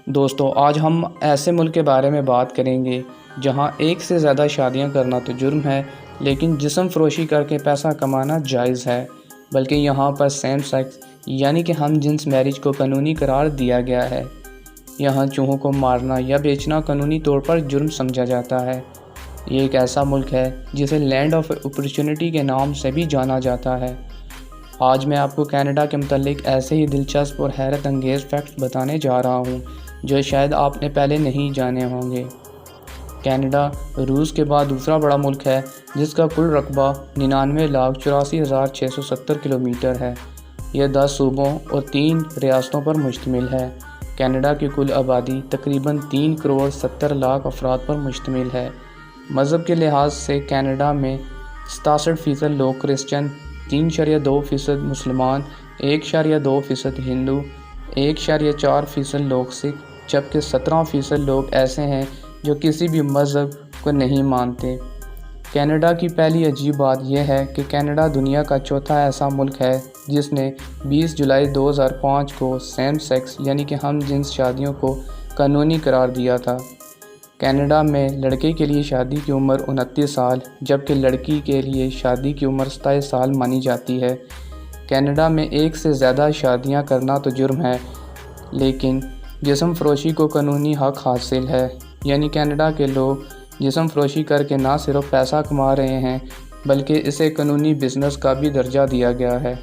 دوستو آج ہم ایسے ملک کے بارے میں بات کریں گے جہاں ایک سے زیادہ شادیاں کرنا تو جرم ہے، لیکن جسم فروشی کر کے پیسہ کمانا جائز ہے۔ بلکہ یہاں پر سیم سیکس یعنی کہ ہم جنس میرج کو قانونی قرار دیا گیا ہے۔ یہاں چوہوں کو مارنا یا بیچنا قانونی طور پر جرم سمجھا جاتا ہے۔ یہ ایک ایسا ملک ہے جسے لینڈ آف اپرچونٹی کے نام سے بھی جانا جاتا ہے۔ آج میں آپ کو کینیڈا کے متعلق ایسے ہی دلچسپ اور حیرت انگیز فیکٹس بتانے جا رہا ہوں جو شاید آپ نے پہلے نہیں جانے ہوں گے۔ کینیڈا روس کے بعد دوسرا بڑا ملک ہے جس کا کل رقبہ 99,84,670 کلومیٹر ہے۔ یہ 10 صوبوں اور 3 ریاستوں پر مشتمل ہے۔ کینیڈا کی کل آبادی تقریباً 3,70,00,000 افراد پر مشتمل ہے۔ مذہب کے لحاظ سے کینیڈا میں 67% لوگ کرسچن، 3.2% مسلمان، 1.2% ہندو، 1.4% لوگ سکھ، جبکہ 17% لوگ ایسے ہیں جو کسی بھی مذہب کو نہیں مانتے۔ کینیڈا کی پہلی عجیب بات یہ ہے کہ کینیڈا دنیا کا چوتھا ایسا ملک ہے جس نے 20 جولائی 2005 کو سیم سیکس یعنی کہ ہم جنس شادیوں کو قانونی قرار دیا تھا۔ کینیڈا میں لڑکے کے لیے شادی کی عمر 29 سال جبکہ لڑکی کے لیے شادی کی عمر 27 سال مانی جاتی ہے۔ کینیڈا میں ایک سے زیادہ شادیاں کرنا تو جرم ہے، لیکن جسم فروشی کو قانونی حق حاصل ہے، یعنی کینیڈا کے لوگ جسم فروشی کر کے نہ صرف پیسہ کما رہے ہیں بلکہ اسے قانونی بزنس کا بھی درجہ دیا گیا ہے۔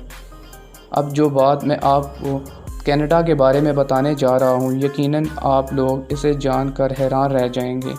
اب جو بات میں آپ کو کینیڈا کے بارے میں بتانے جا رہا ہوں، یقیناً آپ لوگ اسے جان کر حیران رہ جائیں گے۔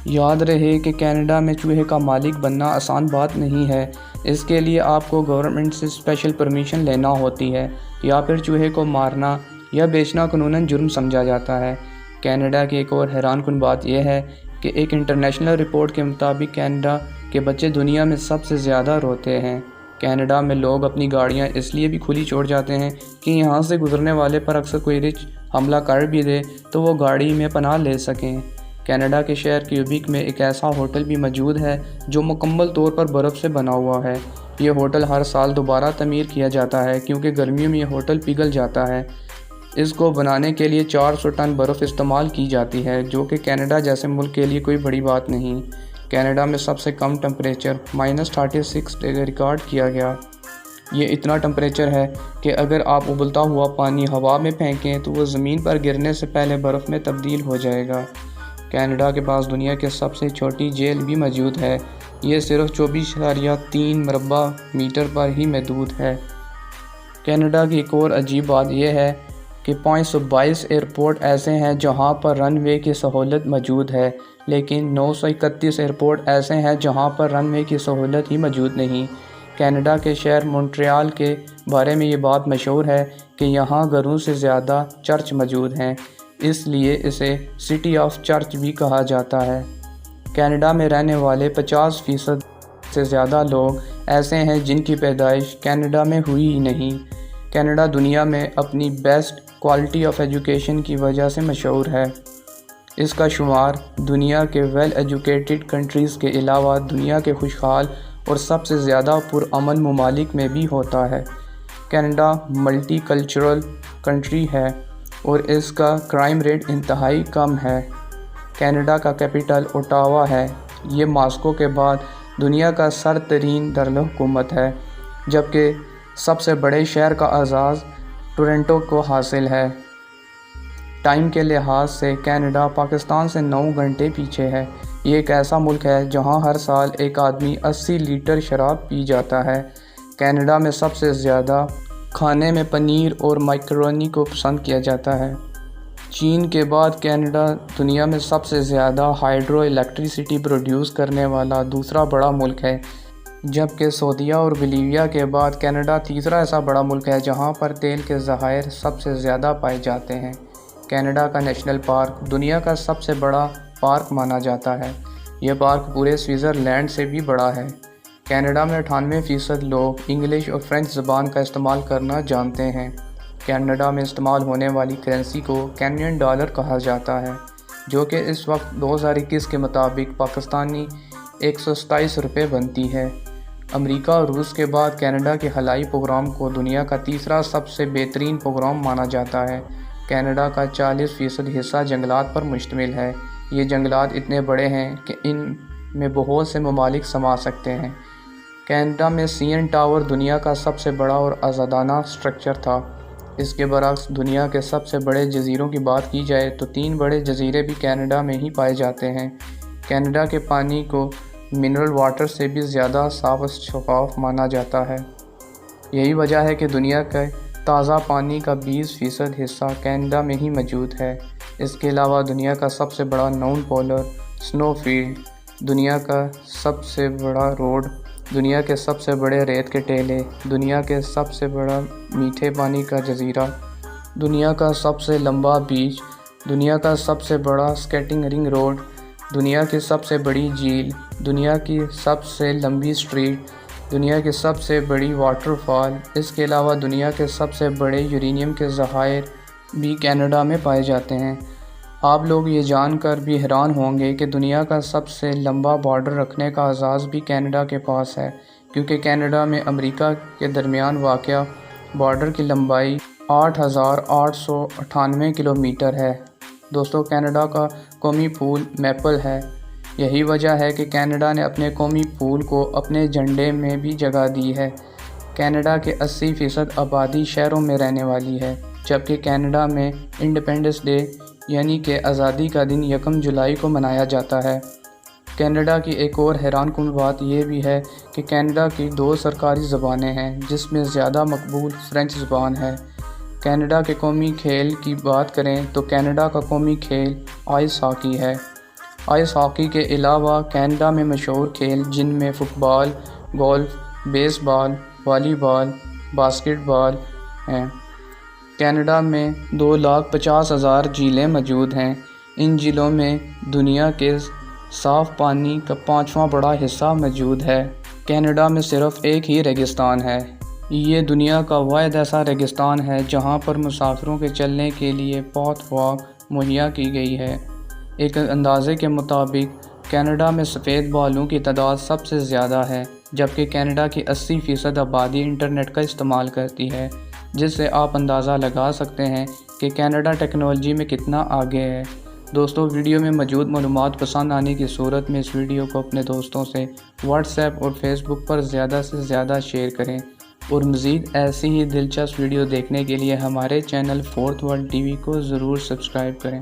یاد رہے کہ کینیڈا میں چوہے کا مالک بننا آسان بات نہیں ہے۔ اس کے لیے آپ کو گورنمنٹ سے اسپیشل پرمیشن لینا ہوتی ہے، یا پھر چوہے کو مارنا یا بیچنا قانوناً جرم سمجھا جاتا ہے۔ کینیڈا کی ایک اور حیران کن بات یہ ہے کہ ایک انٹرنیشنل رپورٹ کے مطابق کینیڈا کے بچے دنیا میں سب سے زیادہ روتے ہیں۔ کینیڈا میں لوگ اپنی گاڑیاں اس لیے بھی کھلی چھوڑ جاتے ہیں کہ یہاں سے گزرنے والے پر اکثر کوئی رچ حملہ کر بھی دے تو وہ گاڑی میں پناہ لے سکیں۔ کینیڈا کے شہر کیوبیک میں ایک ایسا ہوٹل بھی موجود ہے جو مکمل طور پر برف سے بنا ہوا ہے۔ یہ ہوٹل ہر سال دوبارہ تعمیر کیا جاتا ہے کیونکہ گرمیوں میں یہ ہوٹل پگھل جاتا ہے۔ اس کو بنانے کے لیے 400 ٹن برف استعمال کی جاتی ہے، جو کہ کینیڈا جیسے ملک کے لیے کوئی بڑی بات نہیں۔ کینیڈا میں سب سے کم ٹمپریچر -36 ریکارڈ کیا گیا۔ یہ اتنا ٹمپریچر ہے کہ اگر آپ ابلتا ہوا پانی ہوا میں پھینکیں تو وہ زمین پر گرنے سے پہلے برف میں تبدیل ہو جائے گا۔ کینیڈا کے پاس دنیا کی سب سے چھوٹی جیل بھی موجود ہے۔ یہ صرف 24.3 مربع میٹر پر ہی محدود ہے۔ کینیڈا کی ایک اور عجیب بات یہ ہے کہ 522 ایئرپورٹ ایسے ہیں جہاں پر رن وے کی سہولت موجود ہے، لیکن 931 ایئرپورٹ ایسے ہیں جہاں پر رن وے کی سہولت ہی موجود نہیں۔ کینیڈا کے شہر مونٹریال کے بارے میں یہ بات مشہور ہے کہ یہاں گھروں سے زیادہ چرچ موجود ہیں، اس لیے اسے سٹی آف چرچ بھی کہا جاتا ہے۔ کینیڈا میں رہنے والے 50% سے زیادہ لوگ ایسے ہیں جن کی پیدائش کینیڈا میں ہوئی ہی نہیں۔ کینیڈا دنیا میں اپنی بیسٹ کوالٹی آف ایجوکیشن کی وجہ سے مشہور ہے۔ اس کا شمار دنیا کے ویل ایجوکیٹڈ کنٹریز کے علاوہ دنیا کے خوشحال اور سب سے زیادہ پرامن ممالک میں بھی ہوتا ہے۔ کینیڈا ملٹی کلچرل کنٹری ہے اور اس کا کرائم ریٹ انتہائی کم ہے۔ کینیڈا کا کیپٹل اوٹاوا ہے۔ یہ ماسکو کے بعد دنیا کا سر ترین دارالحکومت ہے، جبکہ سب سے بڑے شہر کا اعزاز ٹورنٹو کو حاصل ہے۔ ٹائم کے لحاظ سے کینیڈا پاکستان سے 9 گھنٹے پیچھے ہے۔ یہ ایک ایسا ملک ہے جہاں ہر سال ایک آدمی 80 لیٹر شراب پی جاتا ہے۔ کینیڈا میں سب سے زیادہ کھانے میں پنیر اور میکرونی کو پسند کیا جاتا ہے۔ چین کے بعد کینیڈا دنیا میں سب سے زیادہ ہائیڈرو الیکٹریسٹی پروڈیوس کرنے والا دوسرا بڑا ملک ہے، جبکہ سعودیہ اور بولیویا کے بعد کینیڈا تیسرا ایسا بڑا ملک ہے جہاں پر تیل کے ذخائر سب سے زیادہ پائے جاتے ہیں۔ کینیڈا کا نیشنل پارک دنیا کا سب سے بڑا پارک مانا جاتا ہے۔ یہ پارک پورے سوئٹزرلینڈ سے بھی بڑا ہے۔ کینیڈا میں 98% لوگ انگلش اور فرینچ زبان کا استعمال کرنا جانتے ہیں۔ کینیڈا میں استعمال ہونے والی کرنسی کو کینیڈین ڈالر کہا جاتا ہے، جو کہ اس وقت 2021 کے مطابق پاکستانی 127 روپے بنتی ہے۔ امریکہ اور روس کے بعد کینیڈا کے خلائی پروگرام کو دنیا کا تیسرا سب سے بہترین پروگرام مانا جاتا ہے۔ کینیڈا کا 40% حصہ جنگلات پر مشتمل ہے۔ یہ جنگلات اتنے بڑے ہیں کہ ان میں بہت سے ممالک سما سکتے ہیں۔ کینیڈا میں سی این ٹاور دنیا کا سب سے بڑا اور آزادانہ اسٹرکچر تھا۔ اس کے برعکس دنیا کے سب سے بڑے جزیروں کی بات کی جائے تو 3 بڑے جزیرے بھی کینیڈا میں ہی پائے جاتے ہیں۔ کینیڈا کے پانی کو منرل واٹر سے بھی زیادہ صاف و شفاف مانا جاتا ہے۔ یہی وجہ ہے کہ دنیا کے تازہ پانی کا 20% حصہ کینیڈا میں ہی موجود ہے۔ اس کے علاوہ دنیا کا سب سے بڑا نون پولر سنو فیلڈ، دنیا کا سب سے بڑا روڈ، دنیا کے سب سے بڑے ریت کے ٹیلے، دنیا کے سب سے بڑا میٹھے پانی کا جزیرہ، دنیا کا سب سے لمبا بیچ، دنیا کا سب سے بڑا سکیٹنگ رنگ روڈ، دنیا کی سب سے بڑی جھیل، دنیا کی سب سے لمبی اسٹریٹ، دنیا کی سب سے بڑی واٹر فال۔ اس کے علاوہ دنیا کے سب سے بڑے یورینیم کے ذخائر بھی کینیڈا میں پائے جاتے ہیں۔ آپ لوگ یہ جان کر بھی حیران ہوں گے کہ دنیا کا سب سے لمبا بارڈر رکھنے کا اعزاز بھی کینیڈا کے پاس ہے، کیونکہ کینیڈا میں امریکہ کے درمیان واقع بارڈر کی لمبائی 8,898 کلومیٹر ہے۔ دوستو، کینیڈا کا قومی پھول میپل ہے۔ یہی وجہ ہے کہ کینیڈا نے اپنے قومی پھول کو اپنے جھنڈے میں بھی جگہ دی ہے۔ کینیڈا کے 80% آبادی شہروں میں رہنے والی ہے، جبکہ کینیڈا میں انڈیپینڈنس ڈے یعنی کہ آزادی کا دن 1 جولائی کو منایا جاتا ہے۔ کینیڈا کی ایک اور حیران کن بات یہ بھی ہے کہ کینیڈا کی 2 سرکاری زبانیں ہیں، جس میں زیادہ مقبول فرینچ زبان ہے۔ کینیڈا کے قومی کھیل کی بات کریں تو کینیڈا کا قومی کھیل آئس ہاکی ہے۔ آئس ہاکی کے علاوہ کینیڈا میں مشہور کھیل جن میں فٹ بال، گولف، بیس بال، والی بال، باسکٹ بال ہیں۔ کینیڈا میں 2,50,000 جھیلیں موجود ہیں۔ ان جھیلوں میں دنیا کے صاف پانی کا 5واں بڑا حصہ موجود ہے۔ کینیڈا میں صرف ایک ہی ریگستان ہے۔ یہ دنیا کا واحد ایسا ریگستان ہے جہاں پر مسافروں کے چلنے کے لیے پاتھ واک مہیا کی گئی ہے۔ ایک اندازے کے مطابق کینیڈا میں سفید بالوں کی تعداد سب سے زیادہ ہے، جبکہ کینیڈا کی 80% آبادی انٹرنیٹ کا استعمال کرتی ہے، جس سے آپ اندازہ لگا سکتے ہیں کہ کینیڈا ٹیکنالوجی میں کتنا آگے ہے۔ دوستو، ویڈیو میں موجود معلومات پسند آنے کی صورت میں اس ویڈیو کو اپنے دوستوں سے واٹس ایپ اور فیس بک پر زیادہ سے زیادہ شیئر کریں، اور مزید ایسی ہی دلچسپ ویڈیو دیکھنے کے لیے ہمارے channel fourth world TV کو ضرور سبسکرائب کریں۔